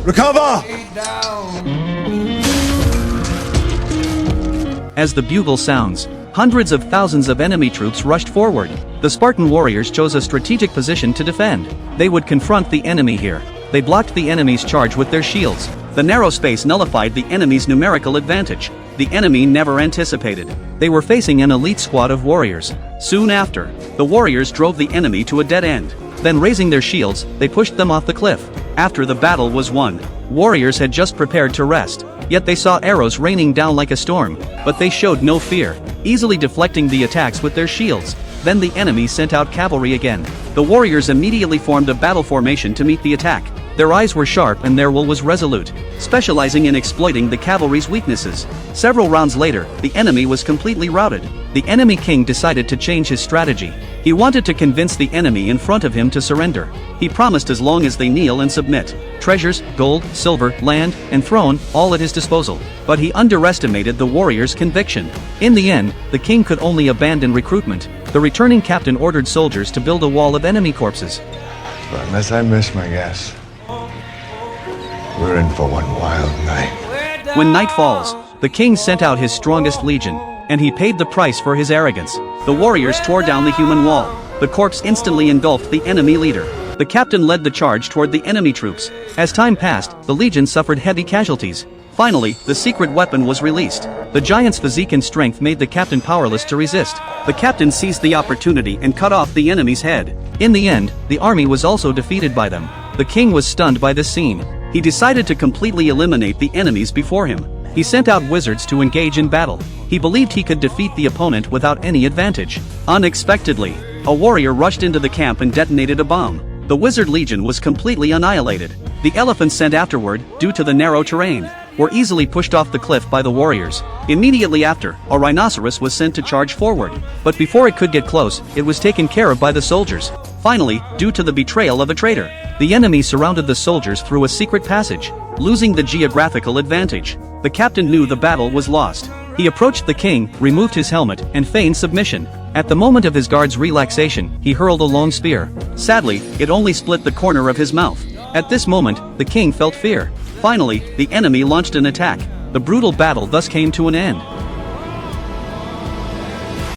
Recover! As the bugle sounds, hundreds of thousands of enemy troops rushed forward. The Spartan warriors chose a strategic position to defend. They would confront the enemy here. They blocked the enemy's charge with their shields. The narrow space nullified the enemy's numerical advantage. The enemy never anticipated. They were facing an elite squad of warriors. Soon after, the warriors drove the enemy to a dead end. Then raising their shields, they pushed them off the cliff. After the battle was won, warriors had just prepared to rest. Yet they saw arrows raining down like a storm, but they showed no fear, easily deflecting the attacks with their shields. Then the enemy sent out cavalry again. The warriors immediately formed a battle formation to meet the attack. Their eyes were sharp and their will was resolute, specializing in exploiting the cavalry's weaknesses. Several rounds later, the enemy was completely routed. The enemy king decided to change his strategy. He wanted to convince the enemy in front of him to surrender. He promised as long as they kneel and submit, treasures, gold, silver, land, and throne, all at his disposal. But he underestimated the warriors' conviction. In the end, the king could only abandon recruitment. The returning captain ordered soldiers to build a wall of enemy corpses. But unless I miss my guess, we're in for one wild night. When night falls, the king sent out his strongest legion, and he paid the price for his arrogance. The warriors tore down the human wall. The corpse instantly engulfed the enemy leader. The captain led the charge toward the enemy troops. As time passed, the legion suffered heavy casualties. Finally, the secret weapon was released. The giant's physique and strength made the captain powerless to resist. The captain seized the opportunity and cut off the enemy's head. In the end, the army was also defeated by them. The king was stunned by this scene. He decided to completely eliminate the enemies before him. He sent out wizards to engage in battle. He believed he could defeat the opponent without any advantage. Unexpectedly, a warrior rushed into the camp and detonated a bomb. The wizard legion was completely annihilated. The elephants sent afterward, due to the narrow terrain, were easily pushed off the cliff by the warriors. Immediately after, a rhinoceros was sent to charge forward. But before it could get close, it was taken care of by the soldiers. Finally, due to the betrayal of a traitor, the enemy surrounded the soldiers through a secret passage, losing the geographical advantage. The captain knew the battle was lost. He approached the king, removed his helmet, and feigned submission. At the moment of his guard's relaxation, he hurled a long spear. Sadly, it only split the corner of his mouth. At this moment, the king felt fear. Finally, the enemy launched an attack. The brutal battle thus came to an end.